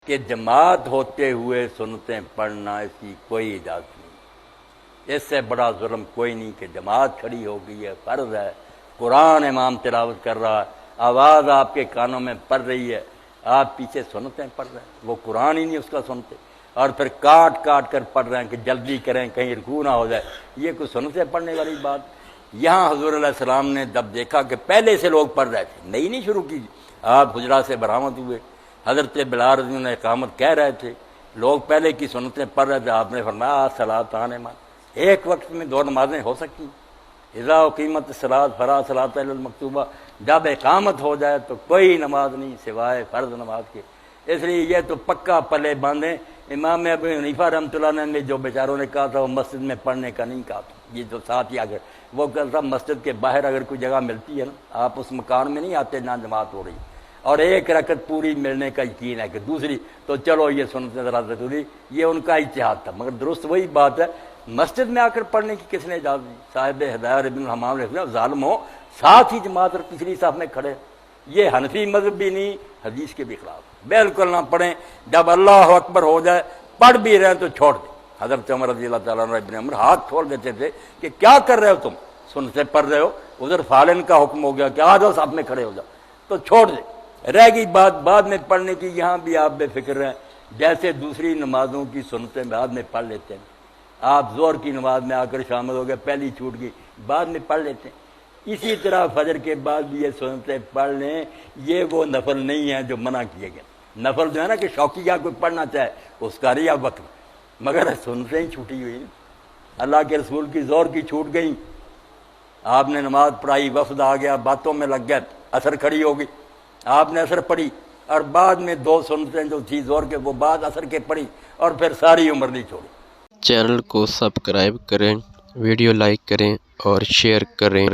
کہ جماعت ہوتے ہوئے سنتیں پڑھنا اس کی کوئی اجازت نہیں۔ اس سے بڑا ظلم کوئی نہیں کہ جماعت کھڑی ہو گئی ہے، فرض ہے، قرآن امام تلاوت کر رہا ہے، آواز آپ کے کانوں میں پڑ رہی ہے، آپ پیچھے سنتیں پڑھ رہے ہیں، وہ قرآن ہی نہیں اس کا سنتے، اور پھر کاٹ کاٹ کر پڑھ رہے ہیں کہ جلدی کریں کہیں رکوع نہ ہو جائے۔ یہ کوئی سنتیں پڑھنے والی بات؟ یہاں حضور علیہ السلام نے جب دیکھا کہ پہلے سے لوگ پڑھ رہے تھے، نئی نہیں شروع کی، آپ حجرات سے برآمد ہوئے، حضرت بلال رضی اللہ عنہ اقامت کہہ رہے تھے، لوگ پہلے کی سنتیں پڑھ رہے تھے، آپ نے فرمایا الصلاۃ ایک وقت میں دو نمازیں ہو سکتی ہیں، اذا اقیمت الصلاۃ فلا صلاۃ الا المکتوبہ، جب اقامت ہو جائے تو کوئی نماز نہیں سوائے فرض نماز کے۔ اس لیے یہ تو پکا پلے باندھیں۔ امام ابو حنیفہ رحمۃ اللہ علیہ نے جو بیچاروں نے کہا تھا وہ مسجد میں پڑھنے کا نہیں کہا تھا، یہ جو ساتھ ہی آگے وہ کہتا تھا مسجد کے باہر اگر کوئی جگہ ملتی ہے نا، آپ اس مکان میں نہیں آتے جہاں جماعت ہو رہی اور ایک رکعت پوری ملنے کا یقین ہے کہ دوسری تو چلو یہ سنتے ذرا ضروری، یہ ان کا اجتہاد تھا، مگر درست وہی بات ہے، مسجد میں آ کر پڑھنے کی کس نے اجازت دی؟ صاحب ہدایت ابن الحمام نے ظالم ہو ساتھ ہی جماعت اور پچھلی صف میں کھڑے، یہ حنفی مذہب بھی نہیں، حدیث کے بھی خلاف، بالکل نہ پڑھیں، جب اللہ اکبر ہو جائے پڑھ بھی رہے تو چھوڑ دیں۔ حضرت عمر رضی اللہ تعالیٰ عنہ ابن عمر ہاتھ کھول دیتے تھے کہ کیا کر رہے ہو تم، سنتے پڑھ رہے ہو، ادھر فالن کا حکم ہو گیا کہ آ جاؤ صف میں کھڑے ہو جاؤ، تو چھوڑ دیں۔ رہ گئی بات بعد میں پڑھنے کی، یہاں بھی آپ بے فکر رہیں، جیسے دوسری نمازوں کی سنتیں بعد میں پڑھ لیتے ہیں، آپ ظہر کی نماز میں آ کر شامل ہو گئے، پہلی چھوٹ گئی بعد میں پڑھ لیتے ہیں، اسی طرح فجر کے بعد بھی یہ سنتیں پڑھ لیں، یہ وہ نفل نہیں ہے جو منع کیے گئے۔ نفل جو ہے نا کہ شوقیہ کوئی پڑھنا چاہے اس کا ریا وقت، مگر سنتیں ہی چھوٹی ہوئی، اللہ کے رسول کی ظہر کی چھوٹ گئی، آپ نے نماز پڑھائی، وفد آ گیا، باتوں میں لگ گئے، اثر کھڑی ہو گئی، آپ نے اثر پڑھی اور بعد میں دو سنتیں جو تھی ظہر کے وہ بعد اثر کے پڑھی اور پھر ساری عمر نہیں چھوڑی۔ چینل کو سبسکرائب کریں، ویڈیو لائک کریں اور شیئر کریں۔